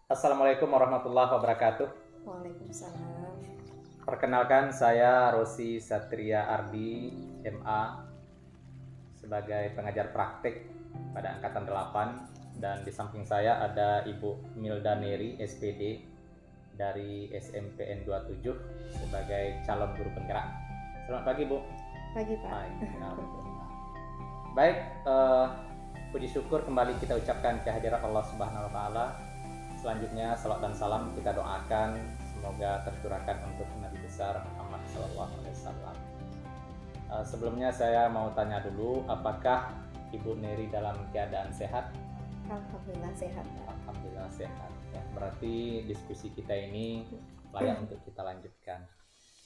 Assalamualaikum warahmatullahi wabarakatuh. Waalaikumsalam. Perkenalkan, saya Rosi Satria Ardi, MA, sebagai pengajar praktik pada angkatan 8, dan di samping saya ada Ibu Milda Neri, SPD dari SMPN 27 sebagai calon guru penggerak. Selamat pagi, Bu. Pagi, Pak. Baik, puji syukur kembali kita ucapkan kehadirat Allah Subhanahu wa taala. Selanjutnya salawat dan salam kita doakan semoga tercurahkan untuk Nabi besar Muhammad SAW. Sebelumnya saya mau tanya dulu, apakah Ibu Neri dalam keadaan sehat? Alhamdulillah sehat, Pak. Alhamdulillah sehat. Ya, berarti diskusi kita ini layak untuk kita lanjutkan.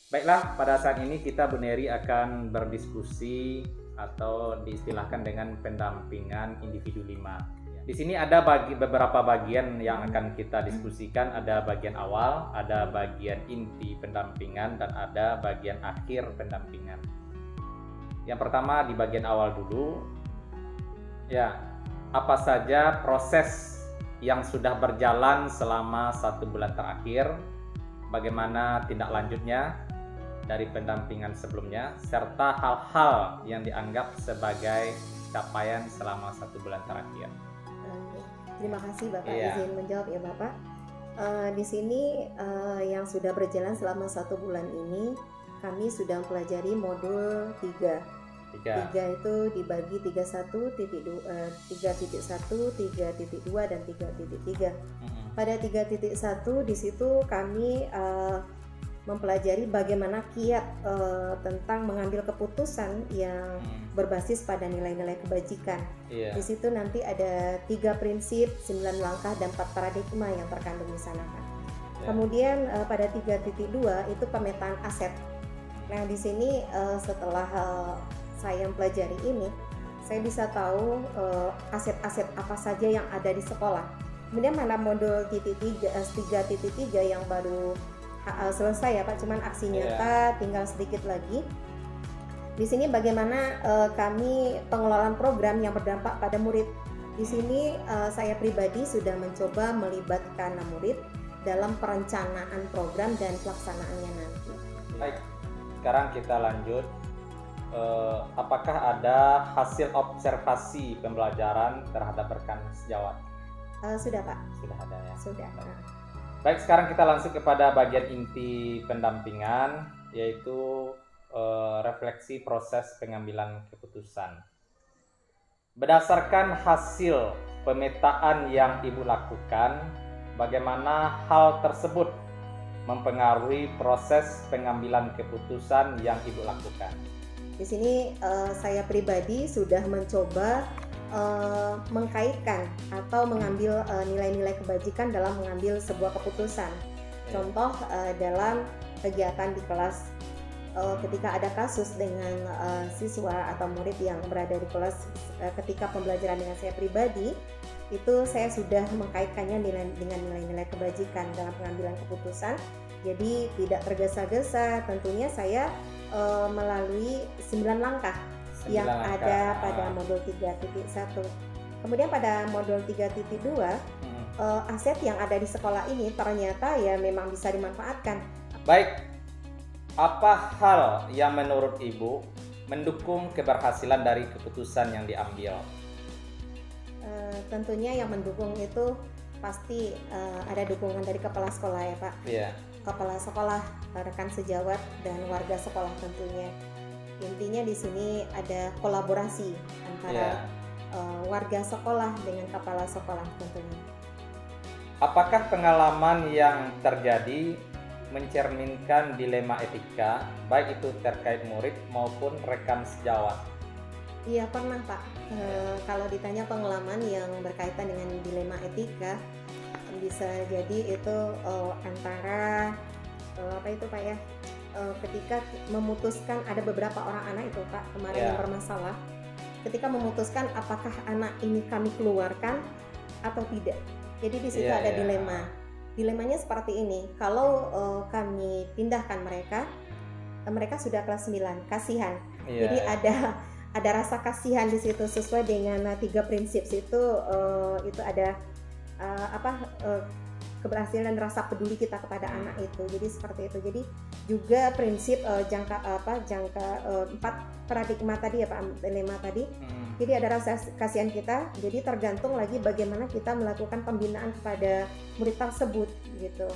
Baiklah, pada saat ini kita Bu Neri akan berdiskusi atau diistilahkan dengan pendampingan individu 5. Di sini ada beberapa bagian yang akan kita diskusikan. Ada bagian awal, ada bagian inti pendampingan, dan ada bagian akhir pendampingan. Yang pertama di bagian awal dulu. Ya, apa saja proses yang sudah berjalan selama 1 bulan terakhir, bagaimana tindak lanjutnya dari pendampingan sebelumnya, serta hal-hal yang dianggap sebagai capaian selama 1 bulan terakhir. Terima kasih Bapak izin menjawab ya Bapak. Di sini yang sudah berjalan selama 1 bulan ini, kami sudah mempelajari modul 3. 3 itu dibagi 3.1, 3.1, 3.2 dan 3.3. Pada 3.1 di situ kami mempelajari bagaimana kiat tentang mengambil keputusan yang berbasis pada nilai-nilai kebajikan. Di situ nanti ada 3 prinsip, 9 langkah dan 4 paradigma yang terkandung di sana, Pak. Kemudian pada 3.2 itu pemetaan aset. Nah, di sini setelah saya mempelajari ini, saya bisa tahu aset-aset apa saja yang ada di sekolah. Kemudian pada modul 3.3 yang baru selesai ya Pak, cuman aksi nyata tinggal sedikit lagi. Di sini bagaimana kami pengelolaan program yang berdampak pada murid. Di sini saya pribadi sudah mencoba melibatkan murid dalam perencanaan program dan pelaksanaannya nanti. Baik, sekarang kita lanjut. Apakah ada hasil observasi pembelajaran terhadap rekan sejawat? Sudah Pak. Sudah ada ya? Sudah. Baik, sekarang kita langsung kepada bagian inti pendampingan, yaitu refleksi proses pengambilan keputusan. Berdasarkan hasil pemetaan yang Ibu lakukan, bagaimana hal tersebut mempengaruhi proses pengambilan keputusan yang Ibu lakukan? Di sini saya pribadi sudah mencoba mengkaitkan atau mengambil nilai-nilai kebajikan dalam mengambil sebuah keputusan. Contoh dalam kegiatan di kelas, ketika ada kasus dengan siswa atau murid yang berada di kelas ketika pembelajaran dengan saya pribadi, itu saya sudah mengkaitkannya dengan nilai-nilai kebajikan dalam pengambilan keputusan. Jadi tidak tergesa-gesa, tentunya saya melalui 9 langkah yang ada pada modul 3.1. Kemudian pada modul 3.2, aset yang ada di sekolah ini ternyata ya memang bisa dimanfaatkan. Baik, apa hal yang menurut Ibu mendukung keberhasilan dari keputusan yang diambil? Tentunya yang mendukung itu pasti ada dukungan dari kepala sekolah ya Pak. Kepala sekolah, rekan sejawat, dan warga sekolah tentunya. Intinya di sini ada kolaborasi antara warga sekolah dengan kepala sekolah tentunya. Apakah pengalaman yang terjadi mencerminkan dilema etika, baik itu terkait murid maupun rekan sejawat? Iya pernah Pak. Kalau ditanya pengalaman yang berkaitan dengan dilema etika, bisa jadi itu antara apa itu Pak ya? Ketika memutuskan, ada beberapa orang anak itu Pak kemarin yang bermasalah, ketika memutuskan apakah anak ini kami keluarkan atau tidak. Jadi di situ ada dilema. Dilemanya seperti ini, kalau kami pindahkan mereka sudah kelas 9, kasihan. Jadi ada rasa kasihan di situ sesuai dengan 3 prinsip itu ada keberhasilan rasa peduli kita kepada anak itu. Jadi seperti itu. Jadi juga prinsip jangka 4 paradigma tadi ya Pak, dilema tadi. Jadi ada rasa kasihan kita. Jadi tergantung lagi bagaimana kita melakukan pembinaan kepada murid tersebut gitu.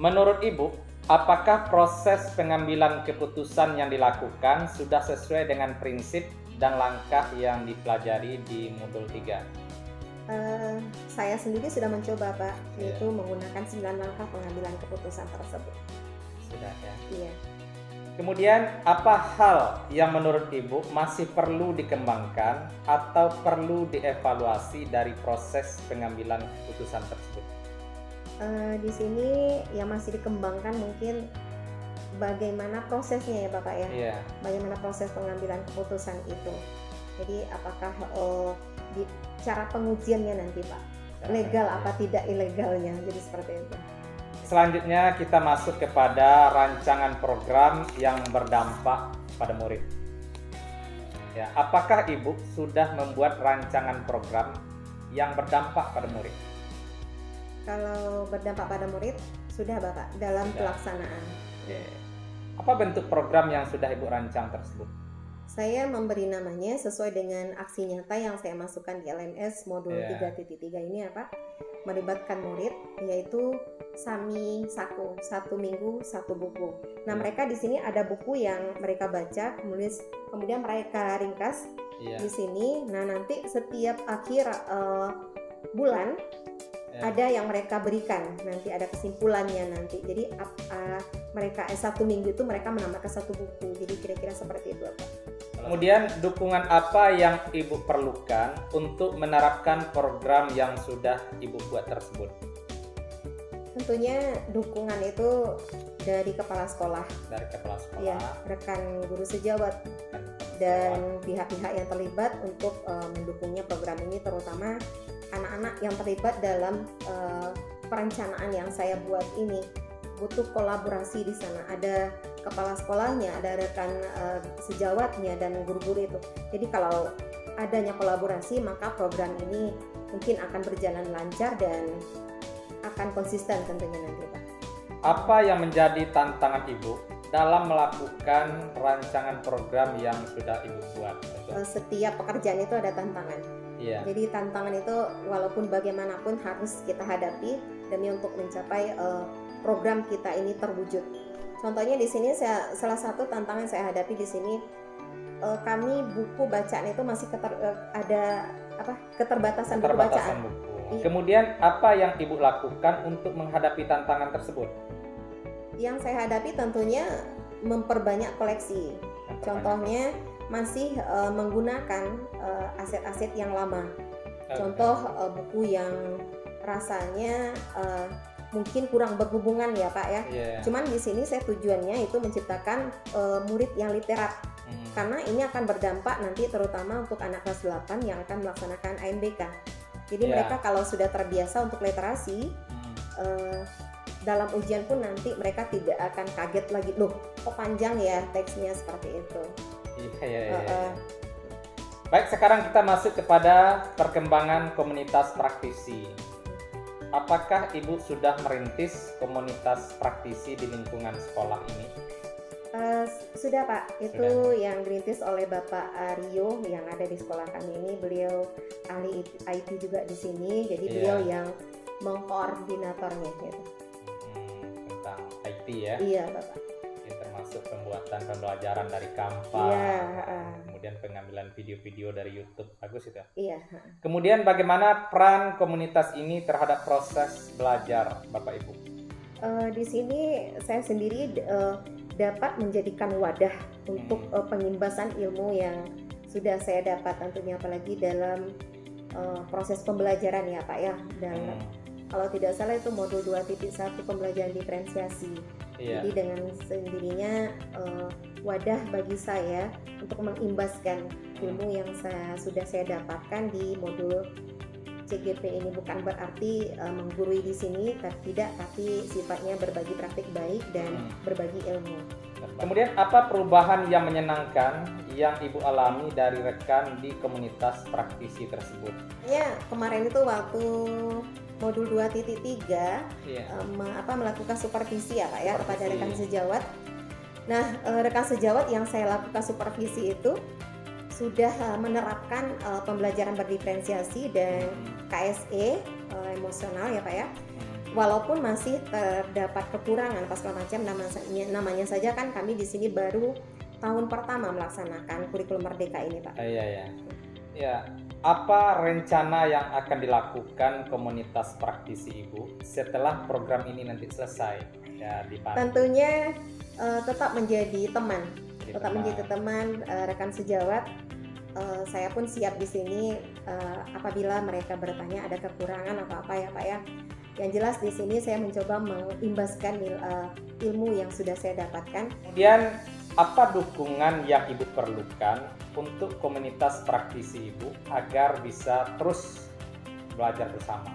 Menurut Ibu, apakah proses pengambilan keputusan yang dilakukan sudah sesuai dengan prinsip dan langkah yang dipelajari di modul 3? Saya sendiri sudah mencoba Pak, yaitu menggunakan 9 langkah pengambilan keputusan tersebut. Sudah ya? Iya. Kemudian apa hal yang menurut Ibu masih perlu dikembangkan atau perlu dievaluasi dari proses pengambilan keputusan tersebut? Di sini yang masih dikembangkan mungkin bagaimana prosesnya ya Bapak ya. Iya. Bagaimana proses pengambilan keputusan itu. Jadi apakah di cara pengujiannya nanti Pak, legal apa tidak ilegalnya, jadi seperti itu. Selanjutnya kita masuk kepada rancangan program yang berdampak pada murid. Ya, apakah Ibu sudah membuat rancangan program yang berdampak pada murid? Kalau berdampak pada murid, sudah Bapak, dalam pelaksanaan. Oke. Apa bentuk program yang sudah Ibu rancang tersebut? Saya memberi namanya sesuai dengan aksi nyata yang saya masukkan di LMS modul 3.3 ini apa? Melibatkan murid, yaitu Sami Saku, 1 minggu 1 buku. Nah, mereka di sini ada buku yang mereka baca, kemudian mereka ringkas di sini. Nah, nanti setiap akhir bulan ada yang mereka berikan, nanti ada kesimpulannya nanti. Jadi mereka 1 minggu itu mereka menambahkan 1 buku. Jadi kira-kira seperti itu Pak. Kemudian dukungan apa yang Ibu perlukan untuk menerapkan program yang sudah Ibu buat tersebut? Tentunya dukungan itu dari kepala sekolah. Dari kepala sekolah. Ya, rekan guru sejawat dan pihak-pihak yang terlibat untuk mendukungnya program ini, terutama anak-anak yang terlibat dalam perencanaan yang saya buat ini. Butuh kolaborasi di sana. Ada kepala sekolahnya, ada rekan sejawatnya dan guru-guru itu. Jadi kalau adanya kolaborasi, maka program ini mungkin akan berjalan lancar dan akan konsisten tentunya nanti Pak. Apa yang menjadi tantangan Ibu dalam melakukan rancangan program yang sudah Ibu buat? Setiap pekerjaan itu ada tantangan. Iya. Jadi tantangan itu walaupun bagaimanapun harus kita hadapi demi untuk mencapai program kita ini terwujud. Contohnya di sini salah satu tantangan saya hadapi di sini, kami buku bacaan itu masih ada keterbatasan buku bacaan. Buku. Kemudian apa yang Ibu lakukan untuk menghadapi tantangan tersebut? Yang saya hadapi tentunya memperbanyak koleksi. Contohnya masih menggunakan aset-aset yang lama. Contoh buku yang rasanya mungkin kurang berhubungan ya Pak ya. Cuman di sini saya tujuannya itu menciptakan murid yang literat. Karena ini akan berdampak nanti terutama untuk anak kelas 8 yang akan melaksanakan AMBK. Jadi mereka kalau sudah terbiasa untuk literasi, dalam ujian pun nanti mereka tidak akan kaget lagi, loh kok panjang ya teksnya, seperti itu. Baik, sekarang kita masuk kepada perkembangan komunitas praktisi. Apakah Ibu sudah merintis komunitas praktisi di lingkungan sekolah ini? Sudah Pak, itu yang dirintis oleh Bapak Rio yang ada di sekolah kami ini. Beliau ahli IT juga di sini, jadi beliau yang mengkoordinatornya gitu. Tentang IT ya? Iya Bapak. Ini termasuk pembuatan pembelajaran dari Canva, kemudian pengambilan video-video dari YouTube, bagus itu. Iya. Kemudian bagaimana peran komunitas ini terhadap proses belajar Bapak Ibu? Di sini saya sendiri dapat menjadikan wadah untuk pengimbasan ilmu yang sudah saya dapat tentunya, apalagi dalam proses pembelajaran ya Pak ya. Dan kalau tidak salah itu modul 2.1 pembelajaran diferensiasi. Jadi dengan sendirinya wadah bagi saya untuk mengimbaskan ilmu yang sudah saya dapatkan di modul CGP ini. Bukan berarti menggurui di sini, tidak, tapi sifatnya berbagi praktik baik dan berbagi ilmu. Kemudian apa perubahan yang menyenangkan yang Ibu alami dari rekan di komunitas praktisi tersebut? Ya, kemarin itu waktu modul 2.3 Iya. melakukan supervisi ya Pak ya kepada Supervisi. rekan sejawat. Nah, rekan sejawat yang saya lakukan supervisi itu sudah menerapkan pembelajaran berdiferensiasi dan KSE emosional ya Pak ya. Walaupun masih terdapat kekurangan apa segala macam, namanya saja kan kami di sini baru tahun pertama melaksanakan kurikulum merdeka ini Pak. Iya. Ya, apa rencana yang akan dilakukan komunitas praktisi Ibu setelah program ini nanti selesai ya di Pati? Tentunya tetap menjadi teman, Jadi teman rekan sejawat. Saya pun siap di sini apabila mereka bertanya ada kekurangan apa ya Pak ya. Yang jelas di sini saya mencoba mengimbaskan ilmu yang sudah saya dapatkan. Kemudian apa dukungan yang Ibu perlukan untuk komunitas praktisi Ibu agar bisa terus belajar bersama?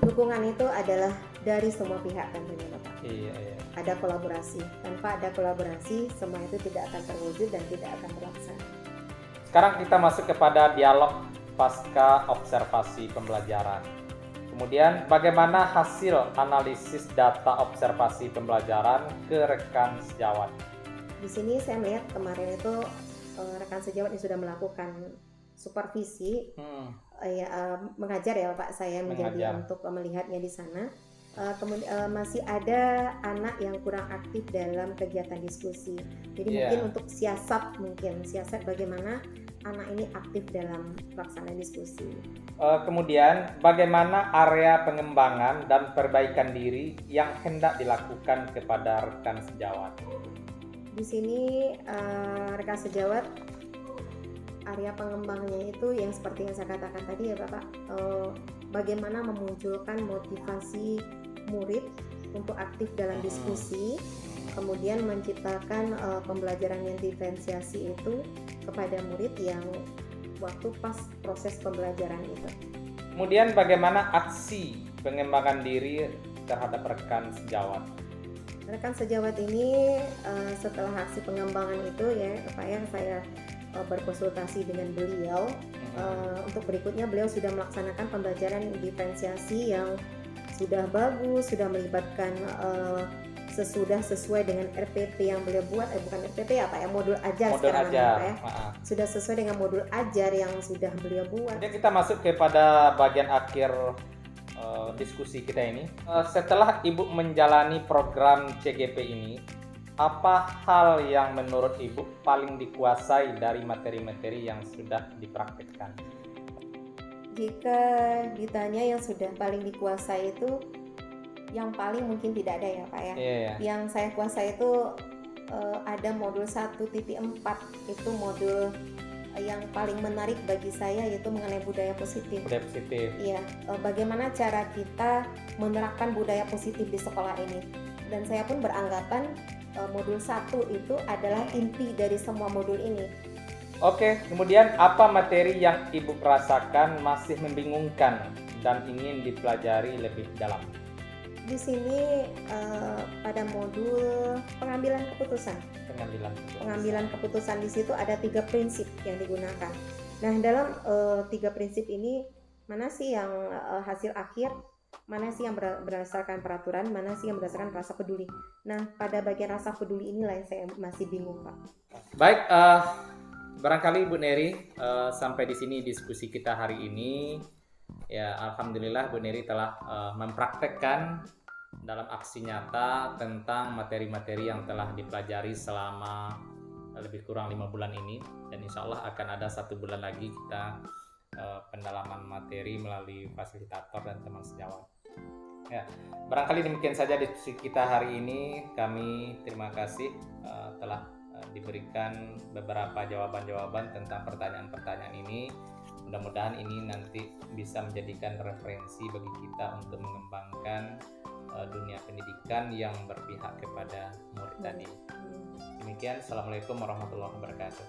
Dukungan itu adalah dari semua pihak tentunya Bapak. Iya. Ada kolaborasi. Tanpa ada kolaborasi semua itu tidak akan terwujud dan tidak akan terlaksana. Sekarang kita masuk kepada dialog pasca observasi pembelajaran. Kemudian bagaimana hasil analisis data observasi pembelajaran ke rekan sejawat? Di sini saya melihat kemarin itu rekan sejawat yang sudah melakukan supervisi mengajar ya Pak, saya menjadi untuk melihatnya di sana. Kemudian masih ada anak yang kurang aktif dalam kegiatan diskusi. Jadi mungkin untuk siasat bagaimana anak ini aktif dalam pelaksanaan diskusi. Kemudian bagaimana area pengembangan dan perbaikan diri yang hendak dilakukan kepada rekan sejawat? Di sini rekan sejawat area pengembangannya itu yang seperti yang saya katakan tadi ya Bapak, bagaimana memunculkan motivasi murid untuk aktif dalam diskusi, kemudian menciptakan pembelajaran yang diferensiasi itu kepada murid yang waktu pas proses pembelajaran itu. Kemudian bagaimana aksi pengembangan diri terhadap rekan sejawat? Rekan sejawat ini setelah aksi pengembangan itu ya Pak ya, saya berkonsultasi dengan beliau. Untuk berikutnya beliau sudah melaksanakan pembelajaran diferensiasi yang sudah bagus, sudah melibatkan sesuai dengan RPP yang beliau buat, bukan RPP apa ya, modul ajar sekarang ya. Sudah sesuai dengan modul ajar yang sudah beliau buat. Jadi kita masuk kepada bagian akhir diskusi kita ini. Setelah Ibu menjalani program CGP ini, apa hal yang menurut Ibu paling dikuasai dari materi-materi yang sudah dipraktikkan? Jika ditanya yang sudah paling dikuasai itu, yang paling mungkin tidak ada ya Pak ya. Yang saya kuasai itu ada modul 1.4, itu modul yang paling menarik bagi saya, yaitu mengenai budaya positif. Budaya positif. Iya, bagaimana cara kita menerapkan budaya positif di sekolah ini. Dan saya pun beranggapan modul 1 itu adalah inti dari semua modul ini. Oke, kemudian apa materi yang Ibu rasakan masih membingungkan dan ingin dipelajari lebih dalam? Di sini pada modul pengambilan keputusan. Pengambilan keputusan di situ ada 3 prinsip yang digunakan. Nah, dalam 3 prinsip ini mana sih yang hasil akhir, mana sih yang berdasarkan peraturan, mana sih yang berdasarkan rasa peduli. Nah, pada bagian rasa peduli inilah yang saya masih bingung, Pak. Baik, barangkali Bu Neri, sampai di sini diskusi kita hari ini. Ya, alhamdulillah Bu Neri telah mempraktekkan dalam aksi nyata tentang materi-materi yang telah dipelajari selama lebih kurang 5 bulan ini, dan insya Allah akan ada 1 bulan lagi kita pendalaman materi melalui fasilitator dan teman sejawat. Ya, barangkali demikian saja diskusi kita hari ini. Kami terima kasih telah diberikan beberapa jawaban-jawaban tentang pertanyaan-pertanyaan ini. Mudah-mudahan ini nanti bisa menjadikan referensi bagi kita untuk mengembangkan dunia pendidikan yang berpihak kepada murid tadi. Demikian, Assalamualaikum warahmatullahi wabarakatuh.